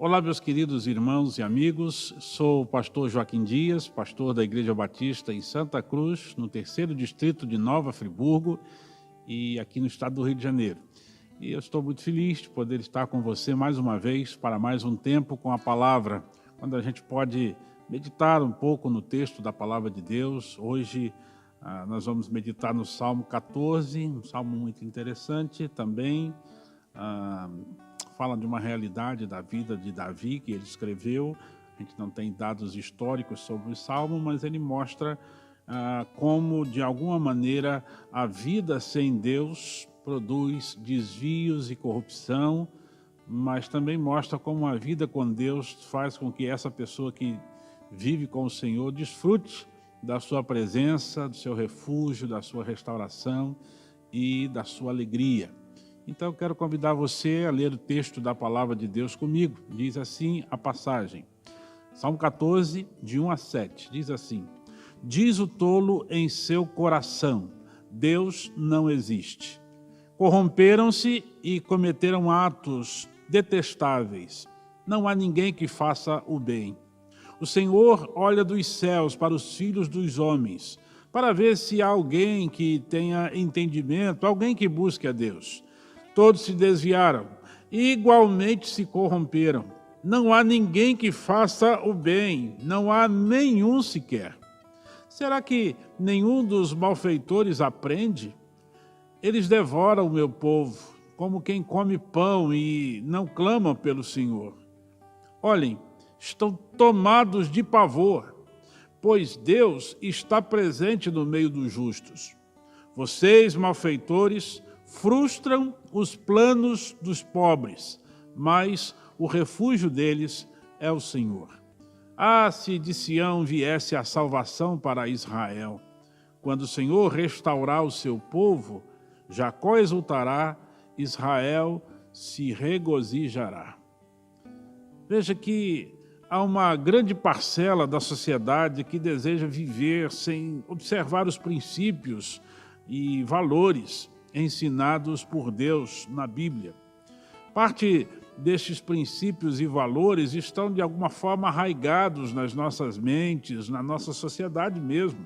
Olá, meus queridos irmãos e amigos. Sou o pastor Joaquim Dias, pastor da Igreja Batista em Santa Cruz, no 3º Distrito de Nova Friburgo e aqui no estado do Rio de Janeiro. E eu estou muito feliz de poder estar com você mais uma vez para mais um tempo com a palavra, quando a gente pode meditar um pouco no texto da palavra de Deus. Hoje nós vamos meditar no Salmo 14, um salmo muito interessante também. Fala de uma realidade da vida de Davi que ele escreveu. A gente não tem dados históricos sobre o Salmo, mas ele mostra como, de alguma maneira, a vida sem Deus produz desvios e corrupção, mas também mostra como a vida com Deus faz com que essa pessoa que vive com o Senhor desfrute da sua presença, do seu refúgio, da sua restauração e da sua alegria. Então eu quero convidar você a ler o texto da palavra de Deus comigo. Diz assim a passagem, Salmo 14, de 1 a 7, diz assim: diz o tolo em seu coração, Deus não existe. Corromperam-se e cometeram atos detestáveis. Não há ninguém que faça o bem. O Senhor olha dos céus para os filhos dos homens, para ver se há alguém que tenha entendimento, alguém que busque a Deus. Todos se desviaram e igualmente se corromperam. Não há ninguém que faça o bem, não há nenhum sequer. Será que nenhum dos malfeitores aprende? Eles devoram o meu povo, como quem come pão e não clamam pelo Senhor. Olhem, estão tomados de pavor, pois Deus está presente no meio dos justos. Vocês, malfeitores, frustram os planos dos pobres, mas o refúgio deles é o Senhor. Ah, se de Sião viesse a salvação para Israel! Quando o Senhor restaurar o seu povo, Jacó exultará, Israel se regozijará. Veja que há uma grande parcela da sociedade que deseja viver sem observar os princípios e valores ensinados por Deus na Bíblia. Parte destes princípios e valores estão de alguma forma arraigados nas nossas mentes, na nossa sociedade mesmo.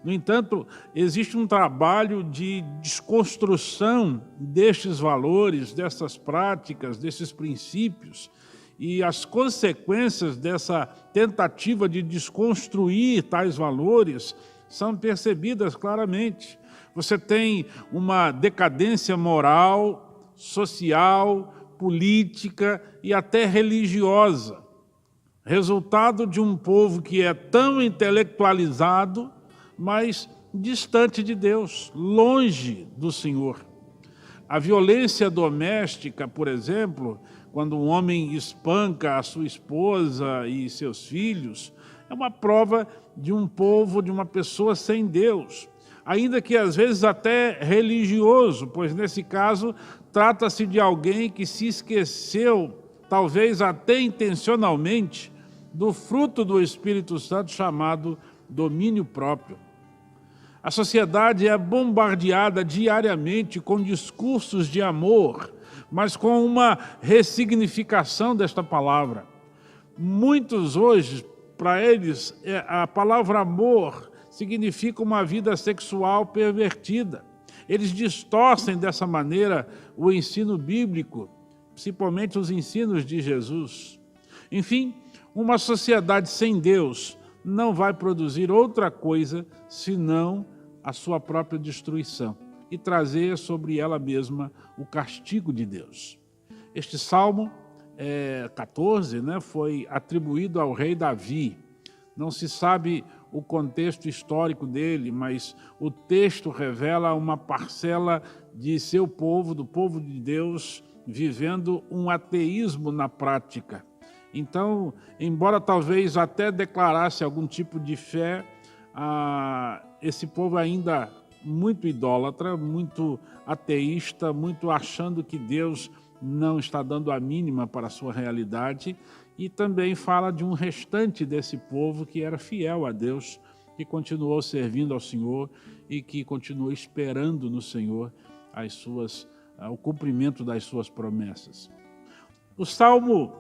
No entanto, existe um trabalho de desconstrução destes valores, dessas práticas, desses princípios, e as consequências dessa tentativa de desconstruir tais valores são percebidas claramente. Você tem uma decadência moral, social, política e até religiosa, resultado de um povo que é tão intelectualizado, mas distante de Deus, longe do Senhor. A violência doméstica, por exemplo, quando um homem espanca a sua esposa e seus filhos, é uma prova de um povo, de uma pessoa sem Deus, ainda que às vezes até religioso, pois nesse caso trata-se de alguém que se esqueceu, talvez até intencionalmente, do fruto do Espírito Santo chamado domínio próprio. A sociedade é bombardeada diariamente com discursos de amor, mas com uma ressignificação desta palavra. Muitos hoje, para eles, a palavra amor significa uma vida sexual pervertida. Eles distorcem dessa maneira o ensino bíblico, principalmente os ensinos de Jesus. Enfim, uma sociedade sem Deus não vai produzir outra coisa senão a sua própria destruição e trazer sobre ela mesma o castigo de Deus. Este Salmo 14, foi atribuído ao rei Davi. Não se sabe o contexto histórico dele, mas o texto revela uma parcela de seu povo, do povo de Deus, vivendo um ateísmo na prática. Então, embora talvez até declarasse algum tipo de fé, esse povo ainda muito idólatra, muito ateísta, muito achando que Deus não está dando a mínima para a sua realidade, e também fala de um restante desse povo que era fiel a Deus, que continuou servindo ao Senhor e que continuou esperando no Senhor o cumprimento das suas promessas. O Salmo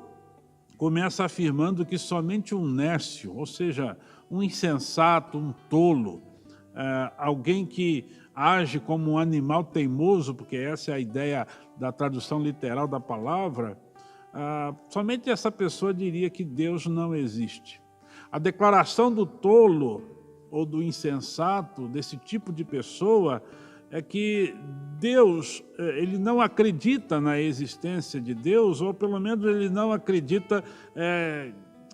começa afirmando que somente um nécio, ou seja, um insensato, um tolo, alguém que age como um animal teimoso, porque essa é a ideia da tradução literal da palavra, somente essa pessoa diria que Deus não existe. A declaração do tolo ou do insensato, desse tipo de pessoa, é que Deus, ele não acredita na existência de Deus, ou pelo menos ele não acredita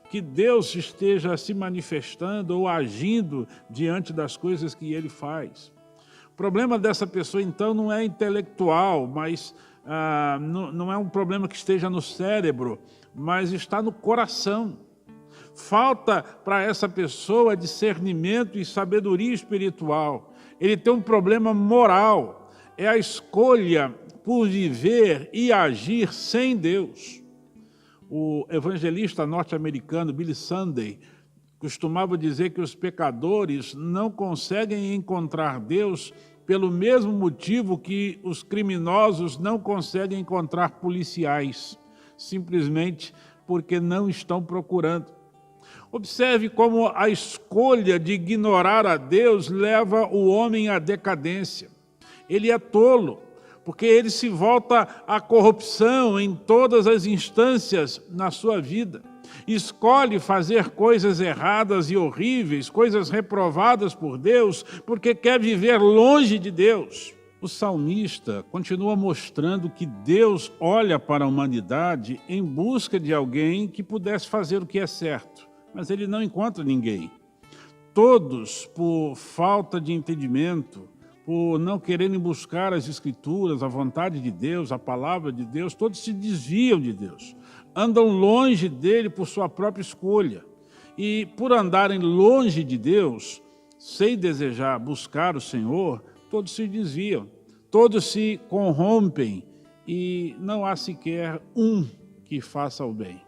que Deus esteja se manifestando ou agindo diante das coisas que ele faz. O problema dessa pessoa, então, não é intelectual, mas não é um problema que esteja no cérebro, mas está no coração. Falta para essa pessoa discernimento e sabedoria espiritual. Ele tem um problema moral, é a escolha por viver e agir sem Deus. O evangelista norte-americano Billy Sunday costumava dizer que os pecadores não conseguem encontrar Deus pelo mesmo motivo que os criminosos não conseguem encontrar policiais, simplesmente porque não estão procurando. Observe como a escolha de ignorar a Deus leva o homem à decadência. Ele é tolo, porque ele se volta à corrupção em todas as instâncias na sua vida. Escolhe fazer coisas erradas e horríveis, coisas reprovadas por Deus, porque quer viver longe de Deus. O salmista continua mostrando que Deus olha para a humanidade em busca de alguém que pudesse fazer o que é certo. Mas ele não encontra ninguém. Todos, por falta de entendimento, por não quererem buscar as Escrituras, a vontade de Deus, a palavra de Deus, todos se desviam de Deus. Andam longe dele por sua própria escolha. E por andarem longe de Deus, sem desejar buscar o Senhor, todos se desviam, todos se corrompem e não há sequer um que faça o bem.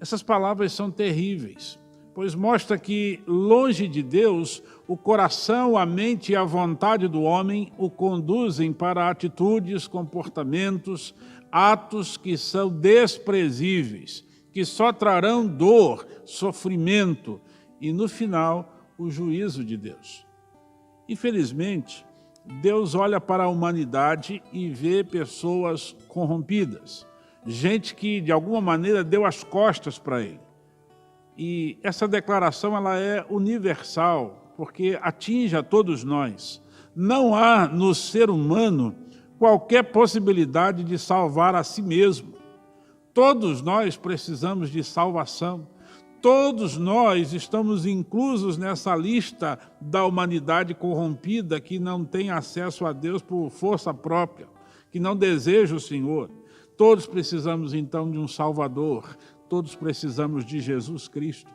Essas palavras são terríveis, pois mostra que, longe de Deus, o coração, a mente e a vontade do homem o conduzem para atitudes, comportamentos, atos que são desprezíveis, que só trarão dor, sofrimento e, no final, o juízo de Deus. Infelizmente, Deus olha para a humanidade e vê pessoas corrompidas. Gente que, de alguma maneira, deu as costas para ele. E essa declaração ela é universal, porque atinge a todos nós. Não há no ser humano qualquer possibilidade de salvar a si mesmo. Todos nós precisamos de salvação. Todos nós estamos inclusos nessa lista da humanidade corrompida que não tem acesso a Deus por força própria, que não deseja o Senhor. Todos precisamos, então, de um Salvador. Todos precisamos de Jesus Cristo.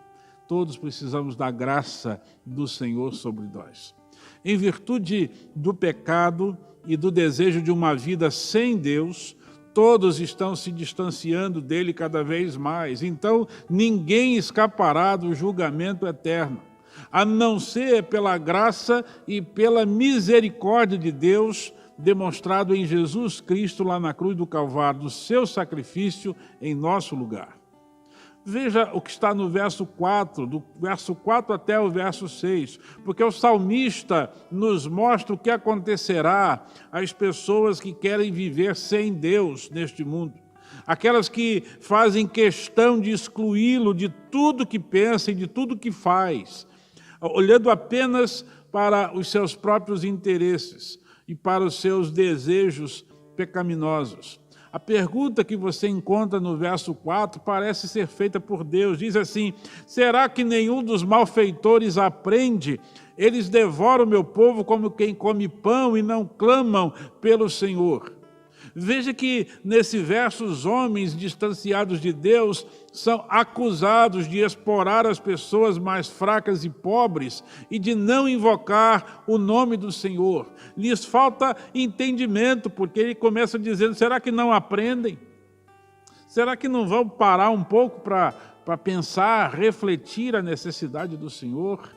Todos precisamos da graça do Senhor sobre nós. Em virtude do pecado e do desejo de uma vida sem Deus, todos estão se distanciando dele cada vez mais. Então, ninguém escapará do julgamento eterno, a não ser pela graça e pela misericórdia de Deus, demonstrado em Jesus Cristo lá na cruz do Calvário, do seu sacrifício em nosso lugar. Veja o que está no verso 4, do verso 4 até o verso 6, porque o salmista nos mostra o que acontecerá às pessoas que querem viver sem Deus neste mundo. Aquelas que fazem questão de excluí-lo de tudo que pensa e de tudo que faz, olhando apenas para os seus próprios interesses e para os seus desejos pecaminosos. A pergunta que você encontra no verso 4 parece ser feita por Deus. Diz assim: será que nenhum dos malfeitores aprende? Eles devoram o meu povo como quem come pão e não clamam pelo Senhor. Veja que nesse verso os homens distanciados de Deus são acusados de explorar as pessoas mais fracas e pobres e de não invocar o nome do Senhor. Lhes falta entendimento, porque ele começa dizendo: será que não aprendem? Será que não vão parar um pouco para pensar, refletir a necessidade do Senhor,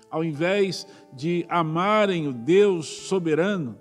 ao invés de amarem o Deus soberano?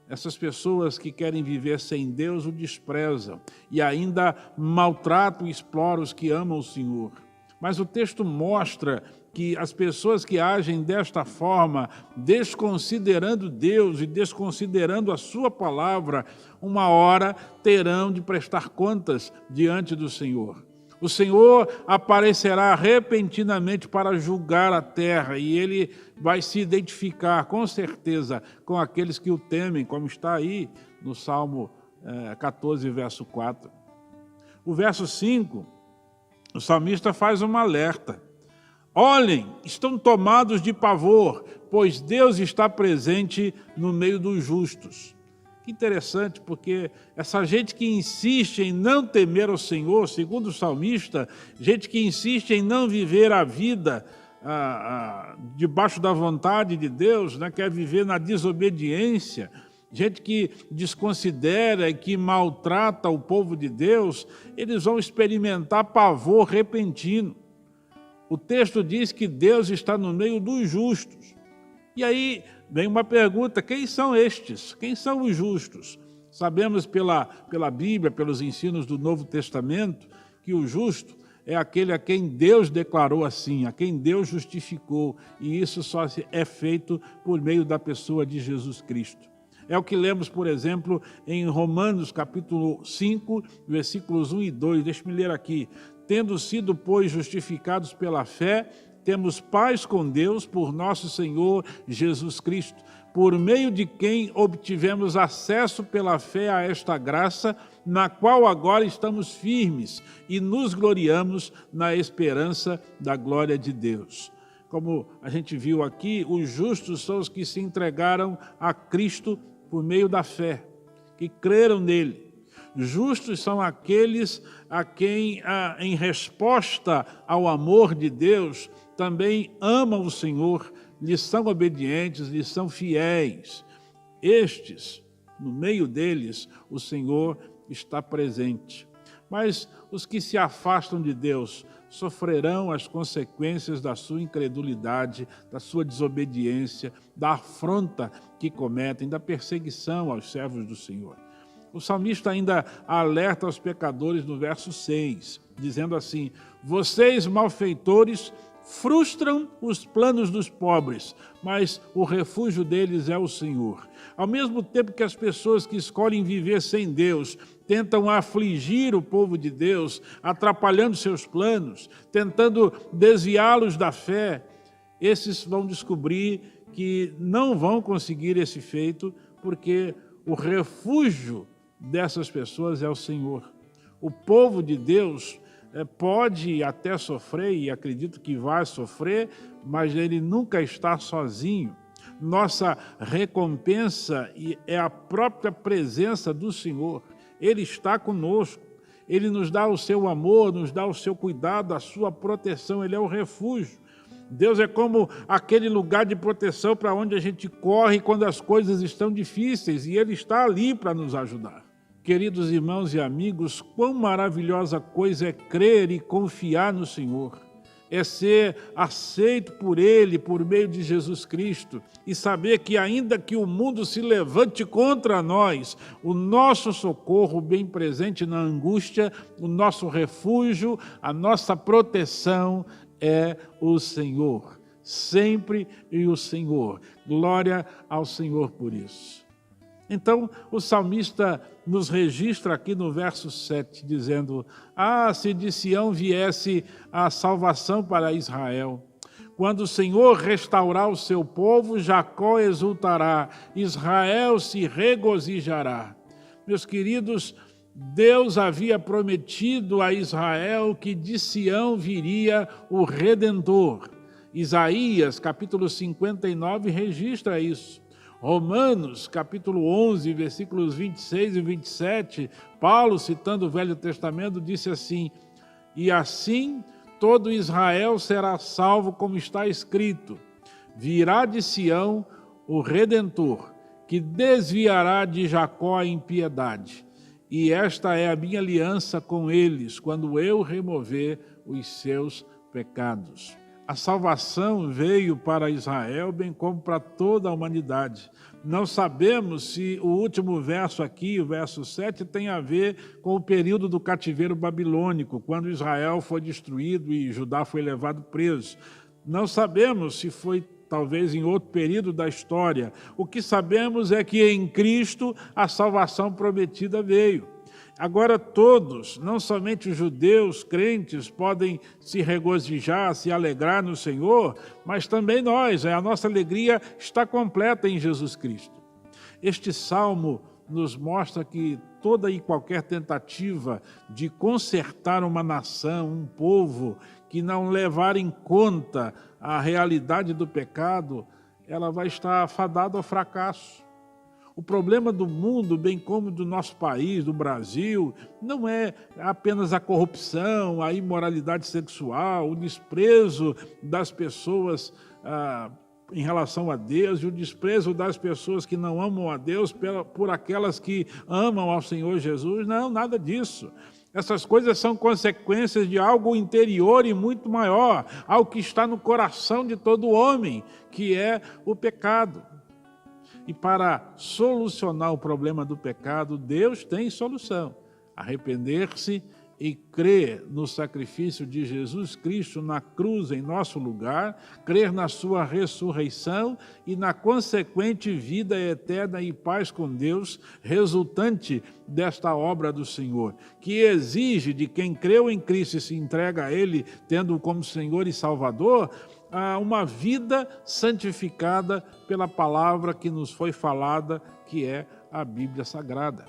Essas pessoas que querem viver sem Deus o desprezam e ainda maltratam e exploram os que amam o Senhor. Mas o texto mostra que as pessoas que agem desta forma, desconsiderando Deus e desconsiderando a sua palavra, uma hora terão de prestar contas diante do Senhor. O Senhor aparecerá repentinamente para julgar a terra e Ele vai se identificar, com certeza, com aqueles que o temem, como está aí no Salmo 14, verso 4. O verso 5, o salmista faz um alerta. Olhem, estão tomados de pavor, pois Deus está presente no meio dos justos. Que interessante, porque essa gente que insiste em não temer ao Senhor, segundo o salmista, gente que insiste em não viver a vida debaixo da vontade de Deus, né, quer viver na desobediência, gente que desconsidera e que maltrata o povo de Deus, eles vão experimentar pavor repentino. O texto diz que Deus está no meio dos justos. E aí vem uma pergunta, quem são estes? Quem são os justos? Sabemos pela Bíblia, pelos ensinos do Novo Testamento, que o justo é aquele a quem Deus declarou assim, a quem Deus justificou, e isso só é feito por meio da pessoa de Jesus Cristo. É o que lemos, por exemplo, em Romanos capítulo 5, versículos 1 e 2. Deixe-me ler aqui. Tendo sido, pois, justificados pela fé, temos paz com Deus por nosso Senhor Jesus Cristo, por meio de quem obtivemos acesso pela fé a esta graça, na qual agora estamos firmes e nos gloriamos na esperança da glória de Deus. Como a gente viu aqui, os justos são os que se entregaram a Cristo por meio da fé, que creram nele. Justos são aqueles a quem, em resposta ao amor de Deus, também amam o Senhor, lhes são obedientes, lhes são fiéis. Estes, no meio deles, o Senhor está presente. Mas os que se afastam de Deus sofrerão as consequências da sua incredulidade, da sua desobediência, da afronta que cometem, da perseguição aos servos do Senhor. O salmista ainda alerta aos pecadores no verso 6, dizendo assim: vocês, malfeitores, frustram os planos dos pobres, mas o refúgio deles é o Senhor. Ao mesmo tempo que as pessoas que escolhem viver sem Deus tentam afligir o povo de Deus, atrapalhando seus planos, tentando desviá-los da fé, esses vão descobrir que não vão conseguir esse feito, porque o refúgio dessas pessoas é o Senhor. O povo de Deus pode até sofrer, e acredito que vai sofrer, mas ele nunca está sozinho. Nossa recompensa é a própria presença do Senhor. Ele está conosco. Ele nos dá o seu amor, nos dá o seu cuidado, a sua proteção. Ele é o refúgio. Deus é como aquele lugar de proteção para onde a gente corre quando as coisas estão difíceis, e Ele está ali para nos ajudar. Queridos irmãos e amigos, quão maravilhosa coisa é crer e confiar no Senhor. É ser aceito por Ele, por meio de Jesus Cristo, e saber que ainda que o mundo se levante contra nós, o nosso socorro bem presente na angústia, o nosso refúgio, a nossa proteção é o Senhor. Sempre e o Senhor. Glória ao Senhor por isso. Então, o salmista nos registra aqui no verso 7, dizendo: se de Sião viesse a salvação para Israel. Quando o Senhor restaurar o seu povo, Jacó exultará, Israel se regozijará. Meus queridos, Deus havia prometido a Israel que de Sião viria o Redentor. Isaías, capítulo 59, registra isso. Romanos, capítulo 11, versículos 26 e 27, Paulo, citando o Velho Testamento, disse assim: e assim todo Israel será salvo, como está escrito: virá de Sião o Redentor, que desviará de Jacó a impiedade. E esta é a minha aliança com eles, quando eu remover os seus pecados. A salvação veio para Israel, bem como para toda a humanidade. Não sabemos se o último verso aqui, o verso 7, tem a ver com o período do cativeiro babilônico, quando Israel foi destruído e Judá foi levado preso. Não sabemos se foi talvez em outro período da história. O que sabemos é que em Cristo a salvação prometida veio. Agora todos, não somente os judeus crentes, podem se regozijar, se alegrar no Senhor, mas também nós, a nossa alegria está completa em Jesus Cristo. Este salmo nos mostra que toda e qualquer tentativa de consertar uma nação, um povo, que não levar em conta a realidade do pecado, ela vai estar fadada ao fracasso. O problema do mundo, bem como do nosso país, do Brasil, não é apenas a corrupção, a imoralidade sexual, o desprezo das pessoas em relação a Deus e o desprezo das pessoas que não amam a Deus por aquelas que amam ao Senhor Jesus. Não, nada disso. Essas coisas são consequências de algo interior e muito maior, algo que está no coração de todo homem, que é o pecado. E para solucionar o problema do pecado, Deus tem solução. Arrepender-se e crer no sacrifício de Jesus Cristo na cruz em nosso lugar, crer na sua ressurreição e na consequente vida eterna e paz com Deus, resultante desta obra do Senhor, que exige de quem creu em Cristo e se entrega a Ele, tendo-o como Senhor e Salvador, uma vida santificada pela palavra que nos foi falada, que é a Bíblia Sagrada.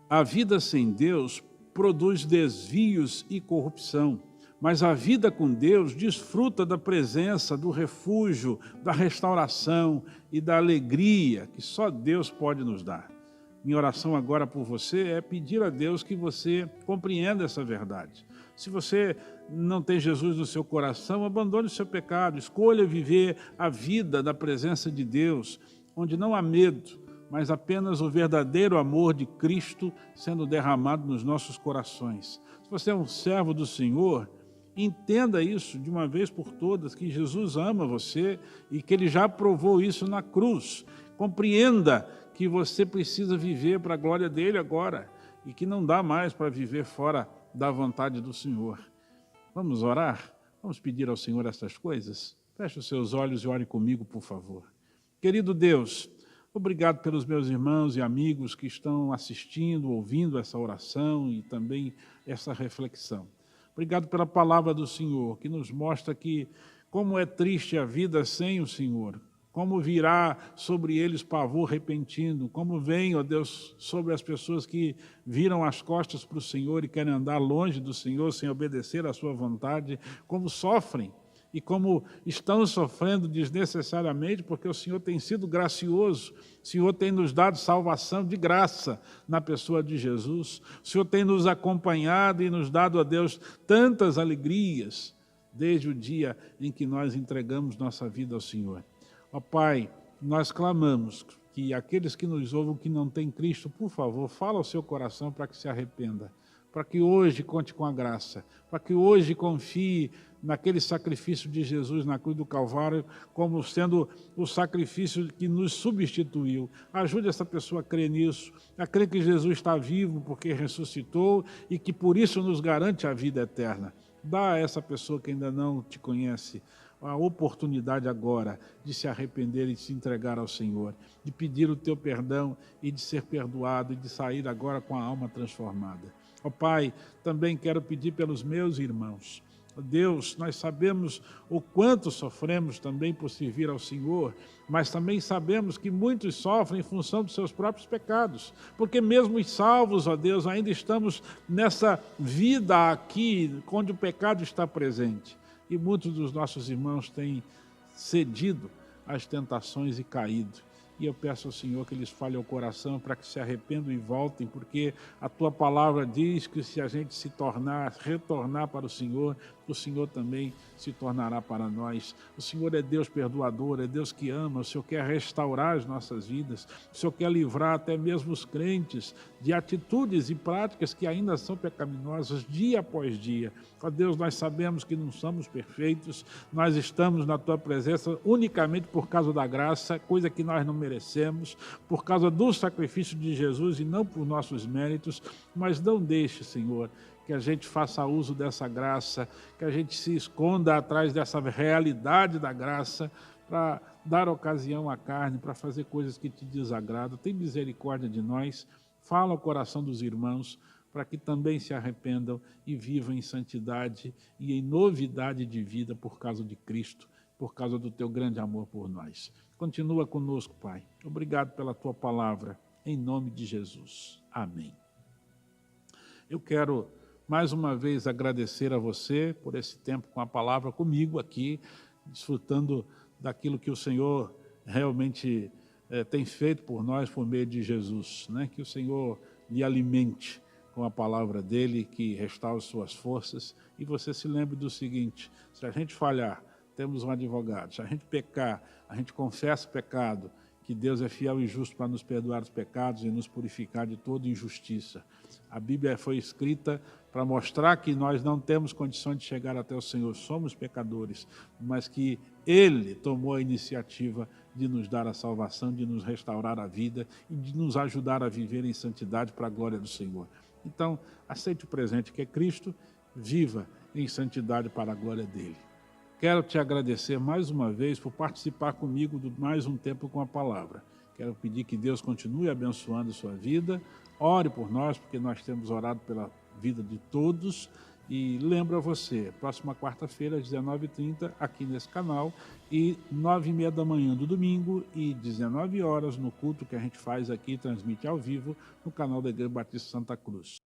A vida sem Deus produz desvios e corrupção, mas a vida com Deus desfruta da presença, do refúgio, da restauração e da alegria que só Deus pode nos dar. Minha oração agora por você é pedir a Deus que você compreenda essa verdade. Se você não tem Jesus no seu coração, abandone o seu pecado, escolha viver a vida da presença de Deus, onde não há medo, mas apenas o verdadeiro amor de Cristo sendo derramado nos nossos corações. Se você é um servo do Senhor, entenda isso de uma vez por todas, que Jesus ama você e que Ele já provou isso na cruz. Compreenda que você precisa viver para a glória dEle agora e que não dá mais para viver fora da vontade do Senhor. Vamos orar? Vamos pedir ao Senhor estas coisas? Feche os seus olhos e ore comigo, por favor. Querido Deus, obrigado pelos meus irmãos e amigos que estão assistindo, ouvindo essa oração e também essa reflexão. Obrigado pela palavra do Senhor, que nos mostra que como é triste a vida sem o Senhor, como virá sobre eles pavor repentino, como vem, ó Deus, sobre as pessoas que viram as costas para o Senhor e querem andar longe do Senhor sem obedecer à sua vontade, como sofrem e como estão sofrendo desnecessariamente, porque o Senhor tem sido gracioso, o Senhor tem nos dado salvação de graça na pessoa de Jesus, o Senhor tem nos acompanhado e nos dado, ó Deus, tantas alegrias, desde o dia em que nós entregamos nossa vida ao Senhor. Ó Pai, nós clamamos que aqueles que nos ouvem que não têm Cristo, por favor, fala ao seu coração para que se arrependa, para que hoje conte com a graça, para que hoje confie naquele sacrifício de Jesus na cruz do Calvário, como sendo o sacrifício que nos substituiu. Ajude essa pessoa a crer nisso, a crer que Jesus está vivo porque ressuscitou e que por isso nos garante a vida eterna. Dá a essa pessoa que ainda não te conhece a oportunidade agora de se arrepender e de se entregar ao Senhor, de pedir o teu perdão e de ser perdoado e de sair agora com a alma transformada. Ó Pai, também quero pedir pelos meus irmãos. Deus, nós sabemos o quanto sofremos também por servir ao Senhor, mas também sabemos que muitos sofrem em função dos seus próprios pecados, porque mesmo os salvos, ó Deus, ainda estamos nessa vida aqui, onde o pecado está presente. E muitos dos nossos irmãos têm cedido às tentações e caído. e eu peço ao Senhor que eles falem ao coração para que se arrependam e voltem, porque a Tua palavra diz que se a gente retornar para o Senhor também se tornará para nós. O Senhor é Deus perdoador, é Deus que ama, o Senhor quer restaurar as nossas vidas, o Senhor quer livrar até mesmo os crentes de atitudes e práticas que ainda são pecaminosas dia após dia. Ó Deus, nós sabemos que não somos perfeitos, nós estamos na Tua presença unicamente por causa da graça, coisa que nós não merecemos, por causa do sacrifício de Jesus e não por nossos méritos, mas não deixe, Senhor, que a gente faça uso dessa graça, que a gente se esconda atrás dessa realidade da graça para dar ocasião à carne, para fazer coisas que te desagradam. Tem misericórdia de nós, fala ao coração dos irmãos, para que também se arrependam e vivam em santidade e em novidade de vida por causa de Cristo, por causa do Teu grande amor por nós. Continua conosco, Pai. Obrigado pela Tua palavra, em nome de Jesus. Amém. Eu quero mais uma vez agradecer a você por esse tempo com a palavra comigo aqui, desfrutando daquilo que o Senhor realmente tem feito por nós por meio de Jesus, né? Que o Senhor lhe alimente com a palavra dele, que restaure suas forças. E você se lembre do seguinte: se a gente falhar, temos um advogado. Se a gente pecar, a gente confessa o pecado, que Deus é fiel e justo para nos perdoar os pecados e nos purificar de toda injustiça. A Bíblia foi escrita para mostrar que nós não temos condições de chegar até o Senhor, somos pecadores, mas que Ele tomou a iniciativa de nos dar a salvação, de nos restaurar a vida e de nos ajudar a viver em santidade para a glória do Senhor. Então, aceite o presente que é Cristo, viva em santidade para a glória dEle. Quero te agradecer mais uma vez por participar comigo de mais um tempo com a palavra. Quero pedir que Deus continue abençoando a sua vida. Ore por nós, porque nós temos orado pela vida de todos. E lembro a você, próxima quarta-feira, às 19h30, aqui nesse canal, e 9h30 da manhã do domingo, e 19 horas no culto que a gente faz aqui, transmite ao vivo, no canal da Igreja Batista Santa Cruz.